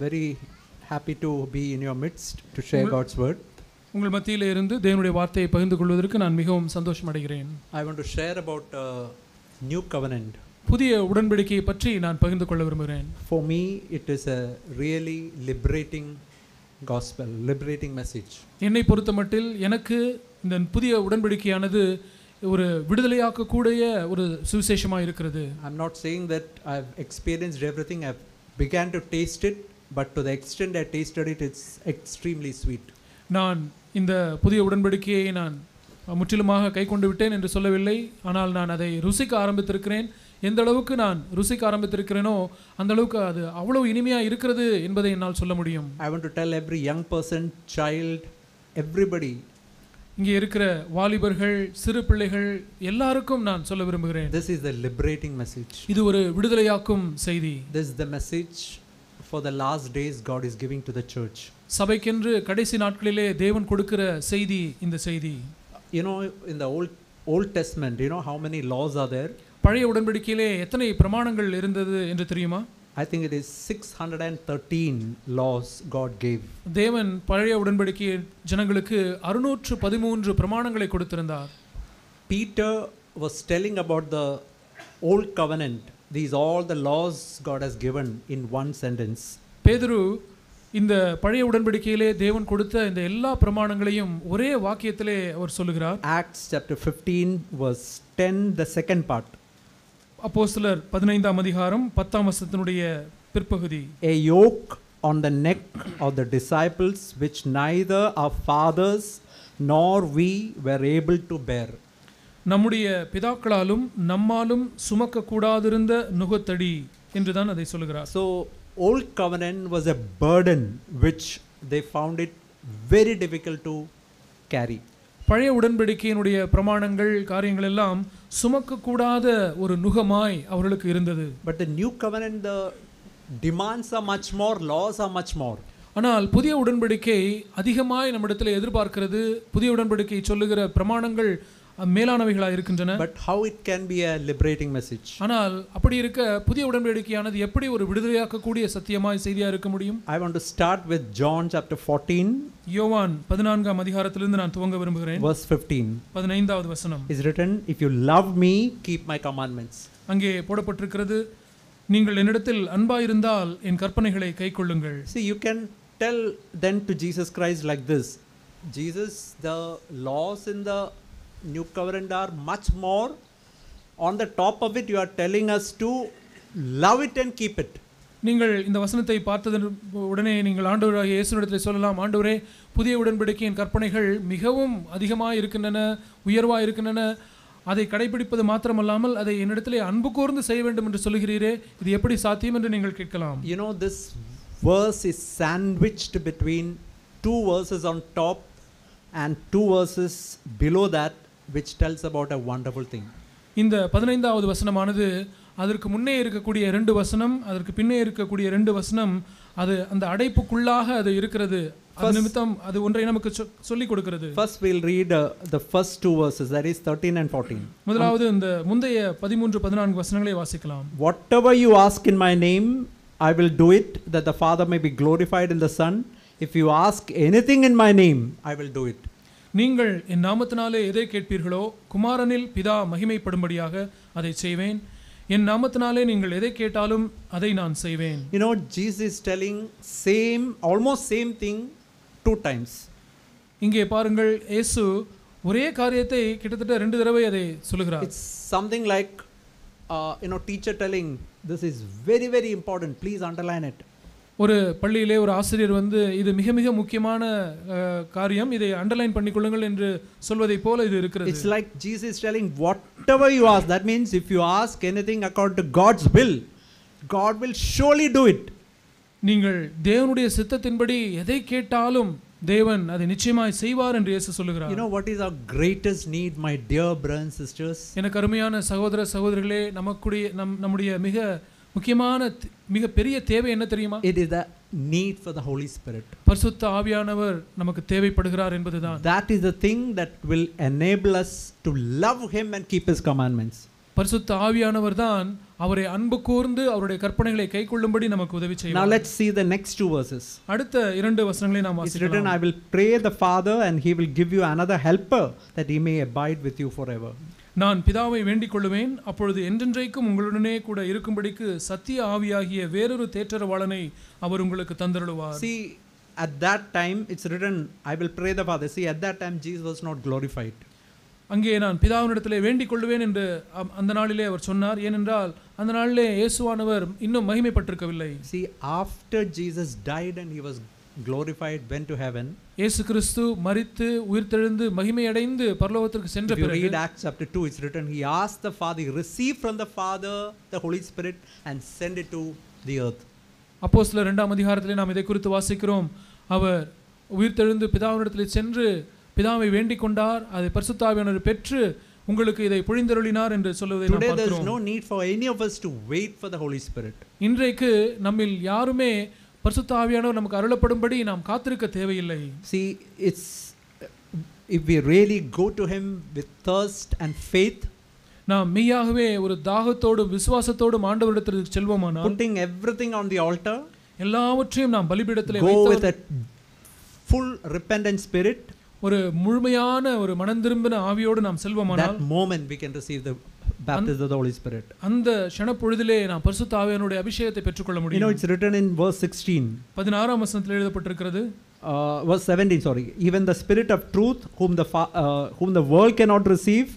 very happy to be in your midst to share God's word. உங்கள் மத்தியிலே இருந்து தேவனுடைய வார்த்தையை பகிர்ந்து கொள்வதற்கு நான் மிகவும் சந்தோஷம் அடைகிறேன். I want to share about new covenant. புதிய உடன்படிக்கையை பற்றி நான் பகிர்ந்து கொள்ள விரும்புகிறேன். For me it is a really liberating gospel, liberating message. என்னை பொறுத்தமட்டில் எனக்கு இந்த புதிய உடன்படிக்கையானது ஒரு விடுதலையாக்கக்கூடிய ஒரு சுவிசேஷமாக இருக்கிறது. I'm not saying that I've experienced everything, I've began to taste it, but to the extent I tasted it, it's extremely sweet. நான் இந்த புதிய உடன்படிக்கையை நான் முற்றிலுமாக கை கொண்டு விட்டேன் என்று சொல்லவில்லை. ஆனால் நான் அதை ருசிக்க ஆரம்பித்திருக்கிறேன். எந்த அளவுக்கு நான் ருசிக்க ஆரம்பித்திருக்கிறேனோ அந்த அளவுக்கு அது அவ்வளவு இனிமையாக இருக்கிறது என்பதை என்னால் சொல்ல முடியும். I want to tell every young person, child, everybody. இங்கே இருக்கிற வாலிபர்கள், சிறு பிள்ளைகள் எல்லாருக்கும் நான் சொல்ல விரும்புகிறேன். This is the liberating message. இது ஒரு விடுதலையாக்கும் செய்தி. This is the message for the last days God is giving to the church. சபைக்கென்று கடைசி நாட்களிலே தேவன் கொடுக்கிற செய்தி இந்த செய்தி. You know, in the Old Testament, you know how many laws are there? பழைய உடன்படிக்கையிலே எத்தனை பிரமாணங்கள் இருந்தது என்று தெரியுமா? I think it is 613 laws God gave. தேவன் பழைய உடன்படிக்கை ஜனங்களுக்கு 613 பிரமாணங்களை கொடுத்திருந்தார். Peter was telling about the old covenant. These all the laws God has given in one sentence. பேதுரு இந்த பழைய உடன்படிக்கையிலே தேவன் கொடுத்த இந்த எல்லா பிரமாணங்களையும் ஒரே வாக்கியத்திலே அவர் சொல்லுகிறார். Acts chapter 15 verse 10, the second part. அப்போஸ்தலர் 15ஆம் அதிகாரம் 10ஆம் வசனத்தினுடைய பிற்பகுதி. A yoke on the neck of the disciples which neither our fathers nor we were able to bear. நம்முடைய பிதாக்களாலும் நம்மாலும் சுமக்க கூடாதிருந்த நுகத்தடி என்றுதான் அதை சொல்லுகிறார். So old covenant was a burden which they found it very difficult to carry. பழைய உடன்படிக்கையினுடைய பிரமாணங்கள் காரியங்கள் எல்லாம் சுமக்க கூடாத ஒரு நுகமாய் அவர்களுக்கு இருந்தது. But the new covenant, the demands are much more, laws are much more. ஆனால் புதிய உடன்படிக்கை அதிகமாய் நம்மிடத்தில் எதிர்பார்க்கிறது. புதிய உடன்படிக்கை சொல்லுகிற பிரமாணங்கள் மேலானவைகளாக இருக்கின்றன. But how it can be a liberating message? ஆனால் அப்படி இருக்க புதிய உடன்படிக்கையானது எப்படி ஒரு விடுதலையாக்கக்கூடிய சத்தியமாய் செய்தியாக இருக்க முடியும்? I want to start with John chapter 14. யோவான் 14ஆம் அதிகாரத்திலிருந்து நான் துவங்க விரும்புகிறேன். Verse 15. 15வது வசனம். Is written, if you love me, keep my commandments. அங்கே போடப்பட்டிருக்கிறது, நீங்கள் என்னிடத்தில் அன்பாயிருந்தால் என் கற்பனைகளை கைக்கொள்ளுங்கள். See, you can tell then to Jesus Christ like this. Jesus, the laws in the new covenant are much more. On the top of it, you are telling us to love it and keep it. நீங்கள் இந்த வசனத்தை பார்த்ததன் உடனே நீங்கள் ஆண்டவராகிய இயேசுவிடத்தில் சொல்லலாம், ஆண்டவரே, புதிய உடன்படிக்கையின் கற்பனைகள் மிகவும் அதிகமாக இருக்கின்றன, உயர்வாக இருக்கின்றன. அதை கடைபிடிப்பது மாத்திரமல்லாமல் அதை என்னிடத்திலே அன்பு கூர்ந்து செய்ய வேண்டும் என்று சொல்கிறீரே, இது எப்படி சாத்தியம் என்று நீங்கள் கேட்கலாம். You know, this verse is sandwiched between two verses on top and two verses below that, which tells about a wonderful thing. இந்த 15வது வசனமானது அதற்கு முன்னே இருக்கக்கூடிய 2 வசனம், அதற்கு பின்னே இருக்கக்கூடிய 2 வசனம், அது அந்த அடைப்புக்குள்ளாக அது இருக்கிறது. அது நிமித்தம் அது ஒன்றை நமக்கு சொல்லி கொடுக்கிறது. First we'll read the first two verses, that is 13 and 14. முதலாவது இந்த முந்தைய 13 14 வசனங்களை வாசிக்கலாம். Whatever you ask in my name, I will do it, that the Father may be glorified in the Son. If you ask anything in my name, I will do it. நீங்கள் என் நாமத்தினாலே எதை கேட்பீர்களோ குமாரனில் பிதா மகிமைப்படும்படியாக அதை செய்வேன். என் நாமத்தினாலே நீங்கள் எதை கேட்டாலும் அதை நான் செய்வேன். You know, Jesus is telling almost same thing two times. இங்கே பாருங்கள், இயேசு ஒரே காரியத்தை கிட்டத்தட்ட 2 தடவை அதை சொல்லுகிறார். It's something like teacher telling, this is very very important, please underline it. ஒரு பள்ளியிலே ஒரு ஆசிரியர் வந்து இது மிக மிக முக்கியமான காரியம், இதை அண்டர்லைன் பண்ணிக்கொள்ளுங்கள் என்று சொல்வதை போல இது இருக்கிறது. It's like Jesus is telling, whatever you ask, that means if you ask anything according to God's will, God will surely do it. நீங்கள் தேவனுடைய சித்தத்தின்படி எதை கேட்டாலும் தேவன் அதை நிச்சயமாய் செய்வார் என்று இயேசு சொல்லுகிறார். You know what is our greatest need, my dear brothers and sisters? எனக்கு அருமையான சகோதர சகோதரிகளே, நம்முடைய மிக முக்கியமான மிக பெரிய தேவை என்ன தெரியுமா? It is the need for the Holy Spirit. பரிசுத்த ஆவியானவர் நமக்கு தேவைப்படுகிறார் என்பதுதான். That is the thing that will enable us to love him and keep his commandments. பரிசுத்த ஆவியானவர் தான் அவரை அன்பு கூர்ந்து அவருடைய கற்பனைகளை கைக்கொள்ளும்படி நமக்கு உதவி Now செய்வார். let's see the next two verses. அடுத்த 2 வசனங்களை நாம் It's written, வாசிக்கலாம். I will pray the Father and he will give you another helper that he may abide with you forever. நான் பிதாவை வேண்டிக் கொள்ளுவேன், அப்பொழுது என்றென்றைக்கும் உங்களுடனே கூட இருக்கும்படிக்கு சத்திய ஆவியாகிய வேறொரு தேற்றரவாளனை அவர் உங்களுக்கு தந்தருளுவார். See, at that time it's written, I will pray the Father. See, at that time Jesus was not glorified. அங்கே நான் பிதாவினிடத்திலே வேண்டிக் கொள்ளுவேன் என்று அந்த நாளிலே அவர் சொன்னார். ஏனென்றால் அந்த நாளிலே இயேசுவானவர் இன்னும் மகிமைப்பட்டிருக்கவில்லை. See, after Jesus died and he was glorified, went to heaven. இயேசு கிறிஸ்து மரித்து உயிர்த்தெழுந்து மகிமையடைந்து பரலோகத்திற்கு சென்ற If you பிறகு read Acts chapter 2, it's written, he asked the Father, he received from the Father the Holy Spirit and sent it to the earth. அப்போஸ்தலர் 2ஆம் அதிகாரத்திலே நாம் இதை குறித்து வாசிக்கிறோம். அவர் உயிர்த்தெழுந்து பிதாவினிடத்திலே சென்று பிதாவை வேண்டிக் கொண்டார், அதை பரிசுத்த ஆவியானவர் பெற்று உங்களுக்கு இதை பொழிந்தருளினார் என்று சொல்வதை நாம் Today there is பார்க்கிறோம். no need for any of us to wait for the Holy Spirit. இன்றைக்கு நம்மில் யாருமே பரிசுத்த ஆவியானவர் நமக்கு அருளப்படும்படி நாம் காத்திருக்க தேவையில்லை. See, it's if we really go to him with thirst and faith, நாம் மெய்யாகவே ஒரு தாகத்தோடும் விசுவாசத்தோடும் ஆண்டவரிடத்திற்கு செல்வோமானால், putting everything on the altar, எல்லாவற்றையும் நாம் பலிபீடத்திலே go வைத்து with a full repentant spirit, ஒரு முழுமையான ஒரு மனந்திரும்பின ஆவியோடு நாம் செல்வோமானால், that moment we can receive the baptism of the Holy Spirit. அந்த க்ஷணப்பொழுதிலே நாம் பரிசுத்த ஆவியானுடைய அபிஷேகத்தை பெற்றுக்கொள்ள You know, முடியும். it's written in verse 16. 16ஆம் வசனத்தில் எழுதப்பட்டிருக்கிறது. Verse 17, sorry. Even the Spirit of truth, whom the world cannot receive,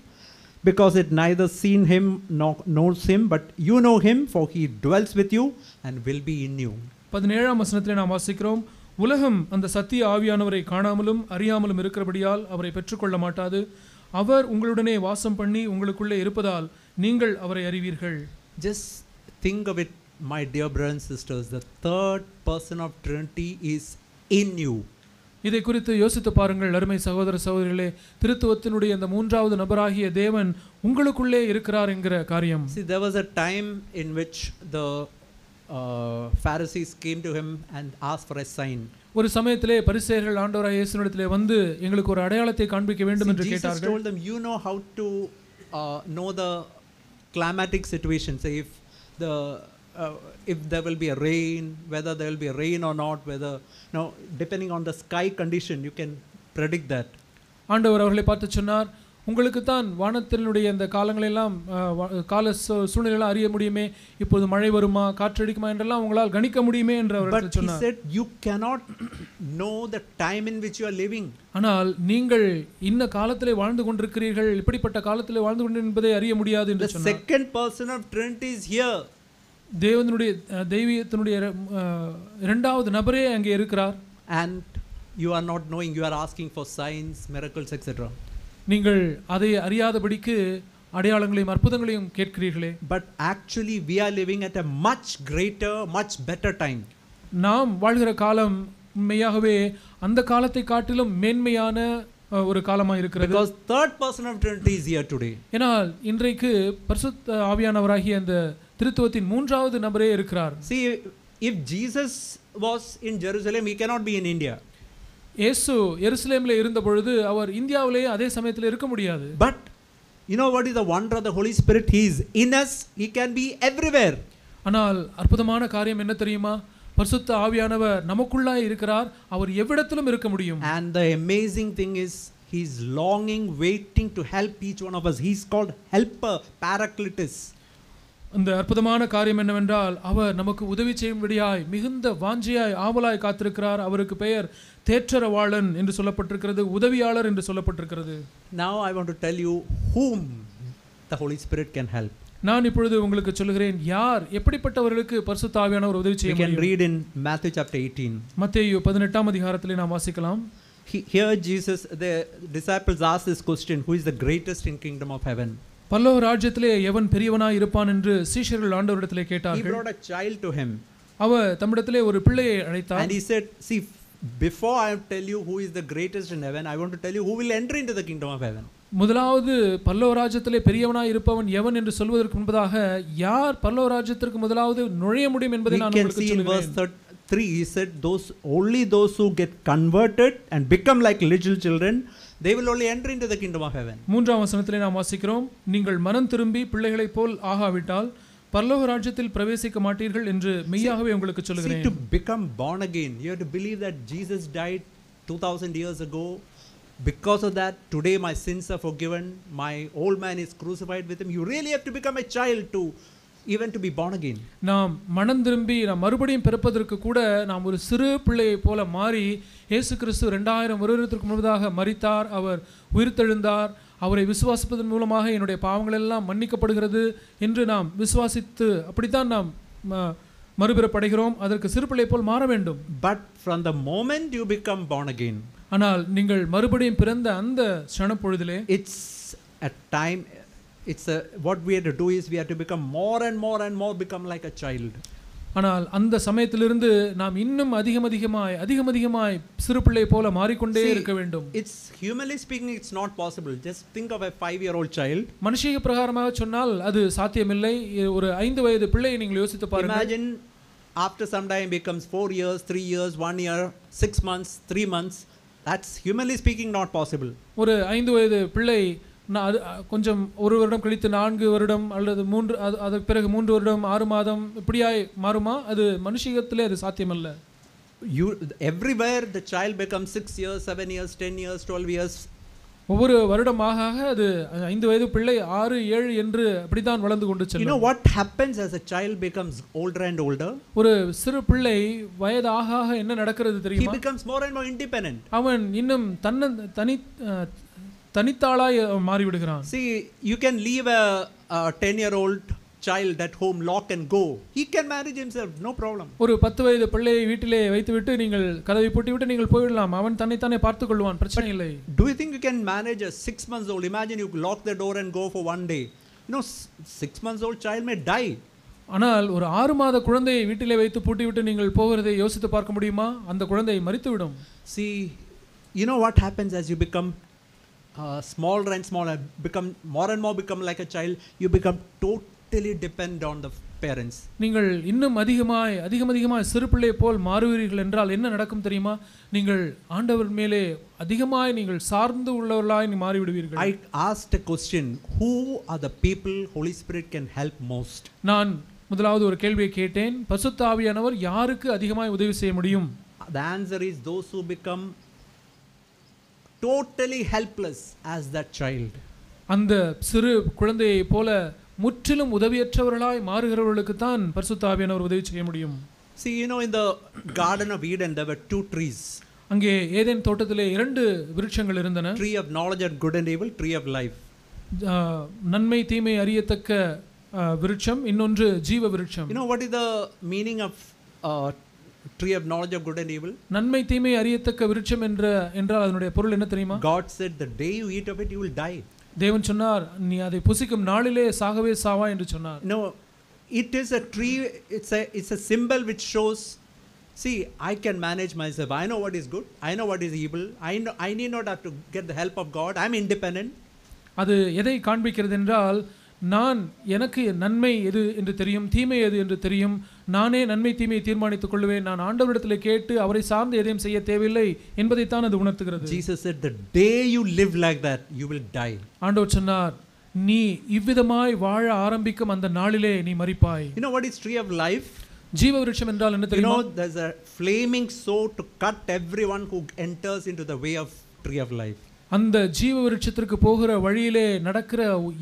because it neither seen him nor knows him, but you know him, for he dwells with you and will be in you. 17ஆம் வசனத்திலே நாம் வாசிக்கிறோம், உலகம் அந்த சத்திய ஆவியானவரை காணாமலும் அறியாமலும் இருக்கிறபடியால் அவரை பெற்றுக்கொள்ள மாட்டாது. அவர் உங்களுடனே வாசம் பண்ணி உங்களுக்குள்ளே இருப்பதால் நீங்கள் அவரை அறிவீர்கள். Just think of it, my dear brothers and sisters. The third person of Trinity is in you. இதை குறித்து யோசித்து பாருங்கள் அருமை சகோதர சகோதரிகளே, திருத்துவத்தினுடைய அந்த மூன்றாவது நபராகிய தேவன் உங்களுக்குள்ளே இருக்கிறார் என்கிற காரியம். See, there was a time in which the Pharisees came to him and asked for a sign. ஒரு சமயத்திலே பரிசேயர்கள் ஆண்டவராகிய இயேசுவிடத்திலே வந்து எங்களுக்கு ஒரு அடையாளத்தை காண்பிக்க வேண்டும் என்று Jesus கேட்டார்கள். told them, you know how to know the climatic situation. Say if there will be a rain, whether there will be a rain or not, whether depending on the sky condition, you can predict that. ஆண்டவர் அவர்களை பார்த்து சொன்னார், உங்களுக்கு தான் வானத்தினுடைய இந்த காலங்களெல்லாம் கால சூழ்நிலையெல்லாம் அறிய முடியுமே, இப்போது மழை வருமா காற்றடிக்குமா என்றெல்லாம் உங்களால் கணிக்க முடியுமே என்று அவர் சொன்னார். But he said, you cannot know the time in which you are living. ஆனால் நீங்கள் இன்ன காலத்திலே வாழ்ந்து கொண்டிருக்கிறீர்கள், இப்படிப்பட்ட காலத்திலே வாழ்ந்து கொண்டிருக்கிறீர்கள் என்பதை அறிய முடியாது என்று சொன்னார். The second person of Trinity is here. தேவனுடைய தெய்வீகத்தினுடைய இரண்டாவது நபரே அங்கே இருக்கிறார். And you are not knowing, you are asking for signs, miracles, etc. நீங்கள் அதை அறியாதபடிக்கு அடையாளங்களையும் அற்புதங்களையும் கேட்கிறீர்களே. But actually we are living at a much greater, much better time. நாம் வாழ்கிற காலம் உண்மையாகவே அந்த காலத்தை காட்டிலும் மேன்மையான ஒரு காலமாக இருக்கிறது. Because third person of Trinity is here today. ஏனால் இன்றைக்கு பரிசுத்த ஆவியானவராகிய அந்த திருத்துவத்தின் மூன்றாவது நபரே இருக்கிறார். See, if Jesus was in Jerusalem, he cannot be in India. இயேசு எருசலேமிலே இருந்த பொழுது அவர் இந்தியாவிலே அதே சமயத்தில் இருக்க முடியாது. But you know what is the wonder of the Holy Spirit? He is in us, he can be everywhere. ஆனால் அற்புதமான காரியம் என்ன தெரியுமா? பரிசுத்த ஆவியானவர் நமக்குள்ளாய் இருக்கிறார், அவர் எவ்விடத்திலும் இருக்க முடியும். And the amazing thing is, he is longing, waiting to help each one of us. He is called helper, paracletus. அந்த அற்புதமான காரியம் என்னவென்றால், அவர் நமக்கு உதவி செய்யும்படியாய் மிகுந்த வாஞ்சையாய் ஆவலாய் காத்திருக்கிறார். அவருக்கு பெயர் தேற்றரவாளன் என்று சொல்லப்பட்டிருக்கிறது, உதவியாளர் என்று சொல்லப்பட்டிருக்கிறது. Now I want to tell you whom the Holy Spirit can help. நான் இப்பொழுது உங்களுக்கு சொல்கிறேன், யார் எப்படிப்பட்டவர்களுக்கு பரிசுத்த ஆவியானவர் உதவி செய்ய முடியும். We can read in Matthew chapter 18. மத்தேயு 18ஆம் அதிகாரத்திலே நாம் வாசிக்கலாம். Here Jesus, the disciples asked this question, who is the greatest in kingdom of heaven? பரலோக ராஜ்யத்திலே எவன் பெரியவனாய் இருப்பான் என்று சீஷர்கள் ஆண்டவரிடத்திலே He கேட்டார்கள். brought a child to him. அவர் தம்மிடத்திலே ஒரு பிள்ளையை அழைத்தார். And he said, see, before I tell you who is the greatest in heaven, I want to tell you who will enter into the kingdom of heaven. முதலாவது பரலோக ராஜ்யத்திலே பெரியவனாய் இருப்பவன் எவன் என்று சொல்வதற்கு முன்பதாக யார் பரலோக ராஜ்யத்திற்கு முதலாவது நுழைய முடியும் என்பதை நான் உங்களுக்கு சொல்கிறேன். We can see in verse 3, he said, only those who get converted and become like little children they will only enter into the kingdom of heaven. மூன்றாம் வசனத்திலே நாம் வாசிக்கிறோம், நீங்கள் மனம் திரும்பி பிள்ளைகளைப் போல் ஆகாவிட்டால் பரலோக ராஜ்யத்தில் பிரவேசிக்க மாட்டீர்கள் என்று மெய்யாகவே உங்களுக்கு சொல்கிறேன். See, to become born again, you have to believe that Jesus died 2000 years ago. Because of that, today my sins are forgiven. My old man is crucified with him. You really have to become a child to even to be born again. நாம் மனம் திரும்பி நாம் மறுபடியும் பிறப்பதற்கு கூட நாம் ஒரு சிறு பிள்ளையை போல மாறி, இயேசு கிறிஸ்து 2000 வருடத்திற்கு முன்பதாக மரித்தார், அவர் உயிர்த்தெழுந்தார், அவரை விசுவாசிப்பதன் மூலமாக என்னுடைய பாவங்கள் எல்லாம் மன்னிக்கப்படுகிறது என்று நாம் விசுவாசித்து அப்படித்தான் நாம் மறுபிறப்படைகிறோம். அதற்கு சிறு பிள்ளை போல் மாற வேண்டும். But from the moment you become born again, ஆனால் நீங்கள் மறுபடியும் பிறந்த அந்த க்ஷணப்பொழுதிலே, it's a time, what we have to do is we have to become more and more and more become like a child. ஆனால் அந்த சமயத்திலிருந்து நாம் இன்னும் அதிகமாய் சிறு பிள்ளை போல மாறிக்கொண்டே இருக்க வேண்டும். It's humanly speaking, it's not possible. Just think of a 5-year-old child. மனுஷிக பிரகாரமாக சொன்னால் அது சாத்தியமில்லை. ஒரு 5 வயது பிள்ளையை நீங்கள் யோசித்து பாருங்கள். Imagine after some time becomes 4 years, 3 years, 1 year, 6 months, 3 months. That's humanly speaking not possible. ஒரு 5 வயது பிள்ளை கொஞ்சம் ஒரு வருடம் கழித்து 4 வருடம் அல்லது 3, அதற்கு பிறகு 3 வருடம் 6 மாதம் இப்படியாய் மாறுமா? அது மனுஷிகத்திலே அது சாத்தியமல்ல. Everywhere the child becomes 6 years, 7 years, 10 years, 12 years. ஒவ்வொரு வருடமாக அது 5 வயது பிள்ளை 6, 7 என்று அப்படிதான் வளர்ந்து கொண்டு செல்லும். You know what happens as a child becomes older and older? ஒரு சிறு பிள்ளை வயதாக என்ன நடக்கிறது தெரியுமா? He becomes more and more independent. அவன் இன்னும் தனித்தாளாய் மாறிவிடுகிறான். See, you can leave a 10-year-old child at home, lock and go. He can manage himself, no problem. ஒரு 10 வயது பிள்ளையை வீட்டிலே வைத்துவிட்டு நீங்கள் கதவை பூட்டிவிட்டு நீங்கள் போய்விடலாம். அவன் தன்னைத்தானே பார்த்துக் கொள்வான், பிரச்சனை இல்லை. Do you think you can manage a 6 months old? Imagine you lock the door and go for one day. You know, 6 months old child may die. ஆனால் ஒரு 6 மாத குழந்தையை வீட்டிலே வைத்து பூட்டிவிட்டு நீங்கள் போகிறதை யோசித்து பார்க்க முடியுமா? அந்த குழந்தை மரித்துவிடும். See, you know what happens as you become smaller and smaller, become more and more become like a child, you become totally depend on the parents. நீங்கள் இன்னும் அதிகமாய் சிறு பிள்ளை போல் மாறுவீர்கள் என்றால் என்ன நடக்கும் தெரியுமா? நீங்கள் ஆண்டவர் மேலே அதிகமாய் நீங்கள் சார்ந்து உள்ளவர்களாய் மாறி விடுவீர்கள். I asked a question, who are the people Holy Spirit can help most? நான் முதலாவது ஒரு கேள்வியை கேட்டேன், பரிசுத்த ஆவியானவர் யாருக்கு அதிகமாய் உதவி செய்ய முடியும்? The answer is those who become totally helpless as that child. அந்த சிறு குழந்தையை போல முற்றிலும் உதவியற்றவர்களாய் மாறுகிறவர்களுக்கு தான் பரிசுத்த ஆவியானவர் உதவி செய்ய முடியும். See, you know, in the Garden of Eden there were 2 trees. அங்கே ஏதேன் தோட்டத்திலே 2 விருட்சங்கள் இருந்தன. Tree of knowledge of good and evil, tree of life. நன்மை தீமை அறியத்தக்க விருட்சம், இன்னொன்று ஜீவ விருட்சம். You know what is the meaning of tree of knowledge of good and evil? நன்மை தீமை அறியத்தக்க விருட்சம் என்றால் அதனுடைய பொருள் என்ன தெரியுமா? God said the day you eat of it you will die. தேவன் சொன்னார், நீ அதை புசிக்கும் நாளிலே சாகவே சாவா என்று சொன்னார். No, it is a tree, it's a symbol which shows, see, I can manage myself. I know what is good, I know what is evil. I need not have to get the help of God. I'm independent. அது எதை காண்பிக்கிறது என்றால், நான் எனக்கு நன்மை எது என்று தெரியும், தீமை எது என்று தெரியும், நானே நன்மை தீமையை தீர்மானித்துக் கொள்வேன், நான் ஆண்டவரிடத்தில் கேட்டு அவரை சார்ந்து எதையும் செய்ய தேவையில்லை என்பதைத்தான் அது உணர்த்துகிறது. Jesus said the day you live like that you will die. ஆண்டவர் சொன்னார், நீ இவ்விதமாய் வாழ ஆரம்பிக்கும் அந்த நாளிலே நீ மரிப்பாய். You know what is tree of life? ஜீவ விருட்சம் என்றால் என்ன தெரியுமா? You know, there's a flaming sword to cut everyone who enters into the way of tree of life. அந்த ஜீவ விருட்சத்திற்கு போகிற வழியிலே நடக்கிற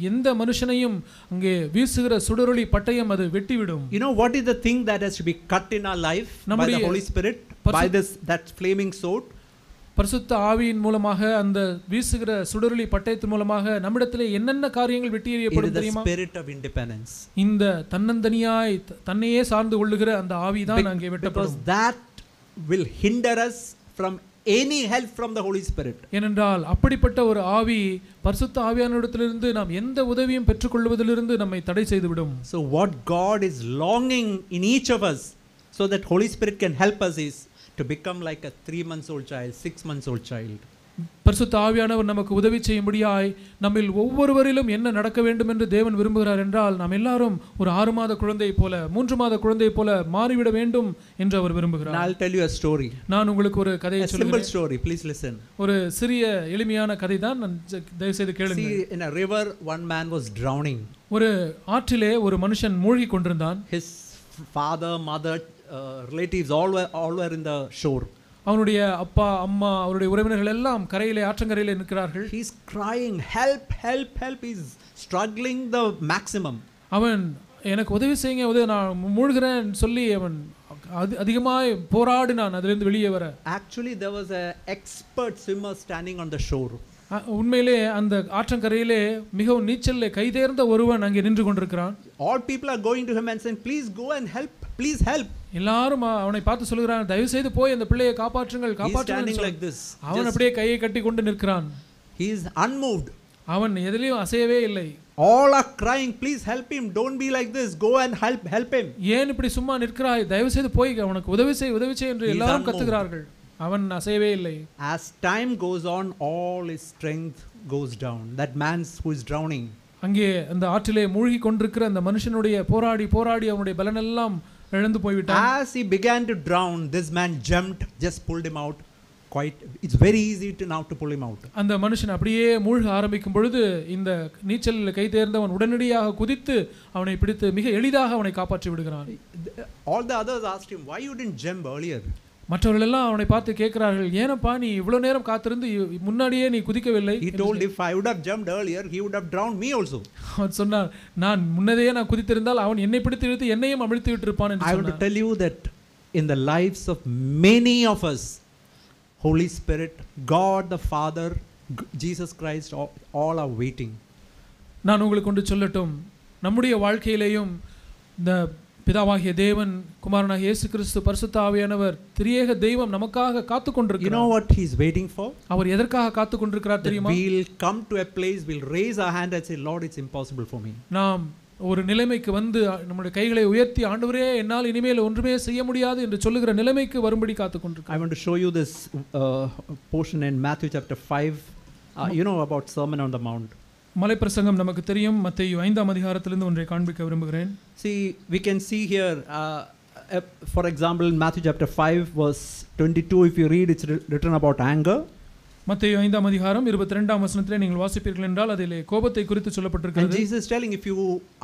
எந்த மனுஷனையும் அங்கே வீசுகிற சுடரொளி பட்டயம் அது வெட்டிவிடும். You know what is the thing that has to be cut in our life by the Holy Spirit, by that flaming sword? பரிசுத்த ஆவியின் மூலமாக அந்த வீசுகிற சுடரொளி பட்டயத்தின் மூலமாக நம்மிடத்திலே என்னென்ன காரியங்கள் வெட்டி எறியப்படும் தெரியுமா? The spirit of independence. இந்த தன்னந்தனியாய் தன்னையே சார்ந்து கொள்ளுகிற அந்த ஆவிதான் அங்கே வெட்டப்படும். Because that will hinder us from any help from the Holy Spirit. ஏனென்றால் அப்படிப்பட்ட ஒரு ஆவி பரிசுத்த ஆவியானவரிடத்திலிருந்து நாம் எந்த உதவியும் பெற்றுக்கொள்வதிலிருந்து நம்மை தடை செய்துவிடும். So what God is longing in each of us so that Holy Spirit can help us is to become like a 3 months old child, 6 months old child. பரிசுத்த ஆவியானவர் நமக்கு உதவி செய்யும்படியாய் நம்மில் ஒவ்வொருவரிலும் என்ன நடக்க வேண்டும் என்று தேவன் விரும்புகிறார் என்றால் நாம் எல்லாரும் ஒரு 6 மாத குழந்தை போல 3 மாத குழந்தை போல மாறிவிட வேண்டும் என்று அவர் விரும்புகிறார். I'll tell you a story. நான் உங்களுக்கு ஒரு கதையை சொல்கிறேன். Simple story, please listen. ஒரு சிறிய எளிமையான கதை தான், தயவு செய்து கேளுங்க. See, in a river one man was drowning. ஒரு ஆற்றிலே ஒரு மனுஷன் மூழ்கி கொண்டிருந்தான். His father, mother, relatives all were in the shore. அவனுடைய அப்பா அம்மா அவருடைய உறவினர்கள் எல்லாம் கரையிலே ஆற்றங்கரையிலே நிற்கிறார்கள். He is crying, help, help, help. He is struggling the maximum. அவன் எனக்கு உதவி செய்யுங்க, உதவி, நான் மூழ்கிறேன் சொல்லி அவன் அதிகமாய் போராடினான் அதிலிருந்து வெளியே வர. Actually there was a expert swimmer standing on the shore. உண்மையிலே அந்த ஆற்றங்கரையிலே மிகவும் நீச்சல்ல கைதேர்ந்த ஒருவன் அங்கே நின்று கொண்டிருக்கிறான். All people are going to him and saying, please go and help, please help. எல்லாரும் அவனை பார்த்து சொல்கிறான், தயவு செய்து போய் அந்த பிள்ளையை காப்பாற்றுங்கள் காப்பாற்றுங்கள். Like this. அவன் அப்படியே கையை கட்டி கொண்டு நிற்கிறான். He is unmoved. அவன் எதிலையும் அசையவே இல்லை. All are crying, please help him, don't be like this, go and help him. ஏன் இப்படி சும்மா நிற்கிறாய், தயவு செய்து போய் அவனுக்கு உதவி செய் என்று எல்லாரும் கத்துகிறார்கள். அவன் அசையவே இல்லை. As time goes on, all his strength goes down. That man who is drowning. அங்கே அந்த ஆற்றிலே மூழ்கி கொண்டிருக்கிற அந்த மனுஷனுடைய போராடி அவனுடைய பலனெல்லாம் இழந்து போய்விட்டான். As he began to drown, this man jumped, just pulled him out. It's very easy now to pull him out. அந்த மனுஷன் அப்படியே மூழ்க ஆரம்பிக்கும் பொழுது இந்த நீச்சலில் கை தேர்ந்தவன் உடனடியாக குதித்து அவனை பிடித்து மிக எளிதாக அவனை காப்பாற்றி விடுகிறான். All the others asked him, why you didn't jump earlier? மற்றவர்கள் எல்லாம் அவனை பார்த்து கேட்கிறார்கள், ஏனப்பா நீ இவ்வளவு நேரம் காத்திருந்து முன்னாடியே நீ குதிக்கவில்லை? He told, if I would have jumped earlier, he would have drowned me also. அவன் சொன்னான், நான் முன்னதே நான் குதித்திருந்தால் அவன் என்னை பிடித்து இழுத்து என்னையும் அமிழ்த்தி விட்டிருப்பான் என்று சொன்னான். I want to tell you that in the lives of many of us, Holy Spirit, God the Father, Jesus Christ, all are waiting. நான் உங்களுக்கு கொண்டு சொல்லட்டும், நம்முடைய வாழ்க்கையிலேயும் இந்த பிதாவாகிய தேவன், குமாரனாகிய இயேசு கிறிஸ்து, பரிசுத்த ஆவியானவர், திரியேக தெய்வம் நமக்காக காத்து கொண்டிருக்கிறார். You know what he is waiting for? அவர் எதற்காக காத்து கொண்டிருக்கிறார் தெரியுமா? We'll come to a place, we'll raise our hand and say, Lord, it's impossible for me. நாம் ஒரு நிலைமைக்கு வந்து நம்முடைய கைகளை உயர்த்தி, ஆண்டவரே என்னால் இனிமேல் ஒன்றுமே செய்ய முடியாது என்று சொல்லுகிற நிலைமைக்கு வரும்படி காத்து கொண்டிருக்கிறார். I want to show you this portion in Matthew chapter 5. You know about Sermon on the Mount. மலைப்பிரசங்கம் நமக்கு தெரியும். மத்தேயு 5ஆம் அதிகாரத்திலிருந்து ஒன்றை காண்பிக்க விரும்புகிறேன். See, we can see here, for example, in Matthew chapter 5 verse 22, if you read, it's written about anger. மத்தேயு 5ஆம் அதிகாரம் 22ஆம் வசனத்திலே நீங்கள் வாசிப்பீர்கள் என்றால் அதிலே கோபத்தை குறித்து சொல்லப்பட்டிருக்கிறது. And Jesus is telling, if you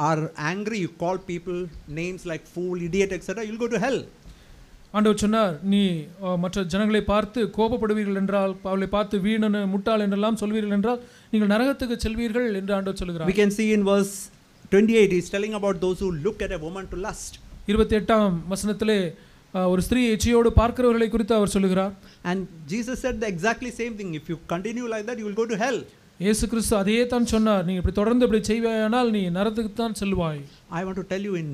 are angry, you call people names like fool, idiot, etc., you'll go to hell. ஆண்டவர் சொன்னார், நீ மற்ற ஜனங்களை பார்த்து கோபப்படுவீர்கள் என்றால், அவளை பார்த்து வீணன், முட்டாள் என்றெல்லாம் சொல்வீர்கள் என்றால் நீங்கள் நரகத்துக்கு செல்வீர்கள் என்று ஆண்டவர் சொல்கிறார். We can see in verse 28, he is telling about those who look at a woman to lust. 28ஆம் வசனத்திலே ஒரு ஸ்திரீ இச்சையோடு பார்க்கிறவர்களை குறித்து அவர் சொல்கிறார். And Jesus said the exactly same thing, if you continue like that, you will go to hell. இயேசு கிறிஸ்து அதையே தான் சொன்னார், நீ இப்படி தொடர்ந்து இப்படி செய்வாயானால் நீ நரகத்துக்கு தான் செல்வாய். I want to tell you, in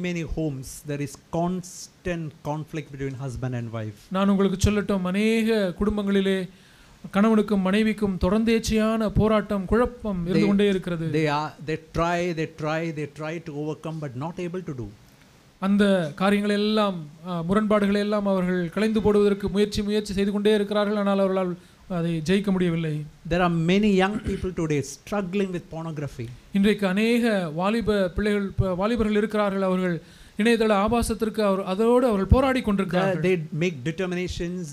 many homes there is constant conflict between husband and wife. நான் உங்களுக்கு சொல்லட்டும், அநேக குடும்பங்களிலே கணவனுக்கும் மனைவிக்கும் தொடர்ந்தேச்சையான போராட்டம், குழப்பம் இருந்து கொண்டே இருக்கிறது. They try to overcome but not able to do. அந்த காரியங்களை எல்லாம், முரண்பாடுகளை எல்லாம் அவர்கள் களைந்து போடுவதற்கு முயற்சி செய்து கொண்டே இருக்கிறார்கள். ஆனால் அவர்களால் அதை ஜெயிக்க முடியவில்லை. There are many young people today struggling with pornography. இன்றைக்கு அநேக வாலிபர்கள் இருக்கிறார்கள். அவர்கள் இணையதள ஆபாசத்திற்கு அதோடு அவர்கள் போராடி கொண்டிருக்கிறார்கள். They make determinations,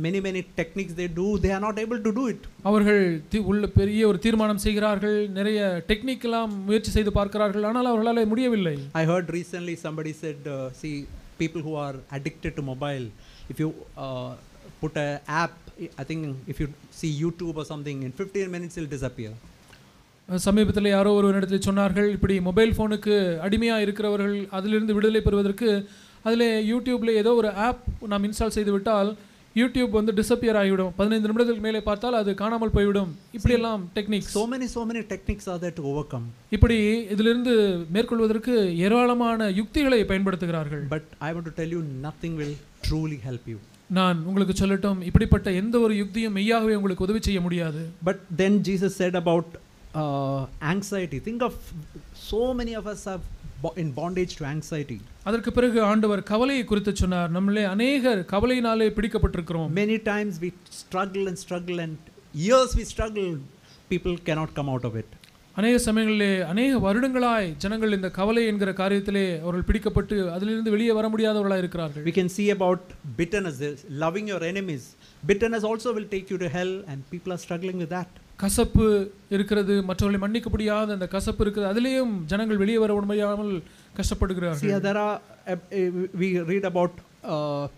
many techniques they do, they are not able to do it. அவர்கள் உள்ள பெரிய ஒரு தீர்மானம் செய்கிறார்கள், நிறைய டெக்னிக் எல்லாம் முயற்சி செய்து பார்க்கிறார்கள், ஆனால் அவர்களால் முடியவில்லை. I heard recently somebody said, see, people who are addicted to mobile, if you put a app, I think if you see YouTube or something, in 15 minutes it will disappear. சமீபத்தில் யாரோ ஒரு இடத்தில் சொன்னார்கள், இப்படி மொபைல் ஃபோனுக்கு அடிமையாக இருக்கிறவர்கள் அதிலிருந்து விடுதலை பெறுவதற்கு அதில் யூடியூப்ல ஏதோ ஒரு ஆப் நாம் இன்ஸ்டால் செய்து விட்டால் யூடியூப் வந்து டிஸப்பியர் ஆகிவிடும். 15 நிமிடத்துக்கு மேலே பார்த்தால் அது காணாமல் போய்விடும். இப்படியெல்லாம் techniques, so many techniques are there to overcome. இப்படி இதிலிருந்து மேற்கொள்வதற்கு ஏராளமான யுக்திகளை பயன்படுத்துகிறார்கள். But I want to tell you, nothing will truly help you. நான் உங்களுக்கு சொல்லட்டும், இப்படிப்பட்ட எந்த ஒரு யுக்தியும் மெய்யாகவே உங்களுக்கு உதவி செய்ய முடியாது. But then Jesus said about anxiety. Think of so many of us have in bondage to anxiety. அதற்கு பிறகு ஆண்டவர் கவலையை குறித்து சொன்னார். நம்மளே அநேகர் கவலையினாலே பிடிக்கப்பட்டிருக்கிறோம். Many times we struggle and years we struggle, people cannot come out of it. அநேக சமயங்களிலே அநேக வருடங்களாய் ஜனங்கள் இந்த கவலை என்கிற காரியத்திலே அவர்கள் பிடிக்கப்பட்டு அதிலிருந்து வெளியே வர முடியாதவர்களாக இருக்கிறார்கள். We can see about bitterness, loving your enemies. Bitterness also will take you to hell, and people are struggling with that. கசப்பு இருக்கிறது, மற்றவர்களை மன்னிக்க முடியாத அந்த கசப்பு இருக்கிறது, அதிலேயும் ஜனங்கள் வெளியே வர முடியாமல் கஷ்டப்படுகிறார்கள். See, there are we read about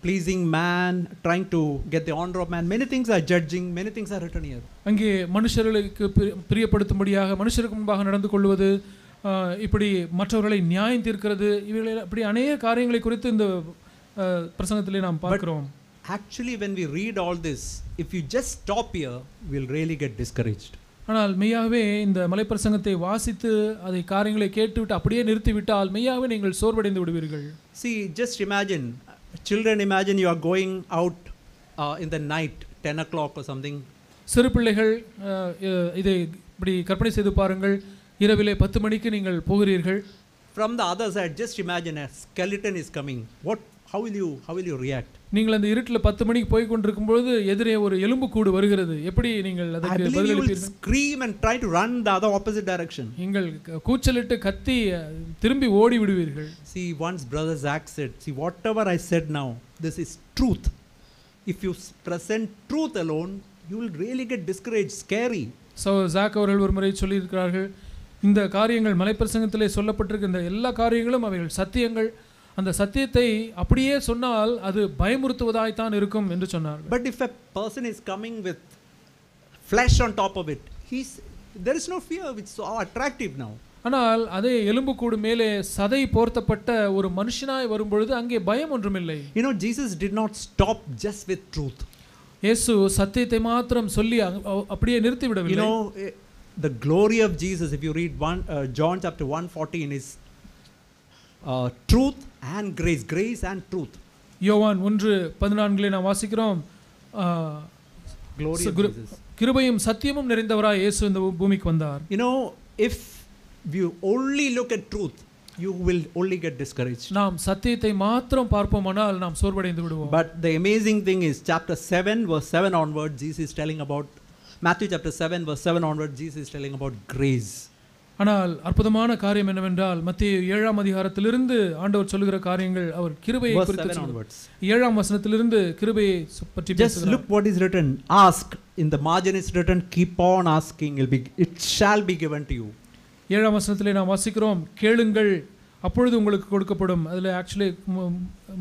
pleasing man, trying to get the honor of man. Many things are judging, many things are written here. அங்கே மனுஷர்களுக்கு பிரியப்படுத்தும்படியாக மனுஷருக்கு முன்பாக நடந்து கொள்வது, இப்படி மற்றவர்களை நியாயம் தீர்க்கிறது, இவைகளை அப்படி அநேக காரியங்களை குறித்து இந்த பிரசங்கத்திலே நாம் பார்க்கிறோம். Actually, when we read all this, if you just stop here, we'll really get discouraged. ஆனால் மெய்யாகவே இந்த மலைப்பிரசங்கத்தை வாசித்து அதை காரியங்களை கேட்டுவிட்டு அப்படியே நிறுத்திவிட்டால் மெய்யாகவே நீங்கள் சோர்வடைந்து விடுவீர்கள். See, just imagine, children, imagine you are going out in the night, 10 o'clock or something. சிறு பிள்ளைகள் இதை இப்படி கற்பனை செய்து பாருங்கள், இரவிலே 10 மணிக்கு நீங்கள் போகிறீர்கள். From the other side, just imagine a skeleton is coming. How will you react? நீங்கள் அந்த இருட்டில் 10 மணிக்கு போய் கொண்டிருக்கும் பொழுது எதிரே ஒரு எலும்பு கூடு வருகிறது, எப்படி நீங்கள் அதுக்கு பதிலளிப்பீர்கள்? Scream and try to run the other opposite direction. நீங்கள் கூச்சலிட்டு கத்தி திரும்பி ஓடி விடுவீர்கள். See, once brother Zach said, see, whatever I said now, this is truth. If you present truth alone, you will really get discouraged, scary. So Zach அவர்கள் ஒரு முறை சொல்லி இருக்கிறார்கள், இந்த காரியங்கள் மலைப்பிரசங்கத்திலே சொல்லப்பட்டிருக்கிற இந்த எல்லா காரியங்களும் அவைகள் சத்தியங்கள், அந்த சத்தியத்தை அப்படியே சொன்னால் அது பயமுறுத்துவதாய் தான் இருக்கும் என்று சொன்னார். But if a person is coming with flesh on top of it, there is no fear, it's so attractive now. ஆனால் அதே எலும்புக்கூடு மேலே சதை போர்த்தப்பட்ட ஒரு மனுஷனாய் வரும்பொழுது அங்கே பயம் ஒன்றுமில்லை. You know, Jesus did not stop just with truth. இயேசு சத்தியத்தை மாத்திரம் சொல்லி அப்படியே நிறுத்தி விடவில்லை. You know, the glory of Jesus, if you read John chapter 1:14, is truth and grace and truth. யோவான் 1:14 நாம் வாசிக்கிறோம், glory of Jesus, கிருபையும் சத்தியமும் நிறைந்தவராய் இயேசு இந்த பூமிக்கு வந்தார். You know, if you only look at truth, you will only get discouraged. நாம் சத்தியத்தை மாத்திரம் பார்ப்போமானால் நாம் சோர்வடைந்து விடுவோம். But the amazing thing is chapter 7 verse 7 onward, Jesus is telling about Matthew chapter 7 verse 7 onward, Jesus is telling about grace. ஆனால் அற்புதமான காரியம் என்னவென்றால் மத்தேயு 7ஆம் அதிகாரத்திலிருந்து ஆண்டவர் சொல்லுகிற காரியங்கள் அவர் கிருபையை குறித்து 7ஆம் வசனத்திலிருந்து கிருபையை பற்றி பேசுகிறார். Just look what is written. Ask, in the margin is written, keep on asking, it shall be given to you. 7ஆம் வசனத்திலே நாம் வாசிக்கிறோம், கேளுங்கள் அப்பொழுது உங்களுக்கு கொடுக்கப்படும். அதில் ஆக்சுவலி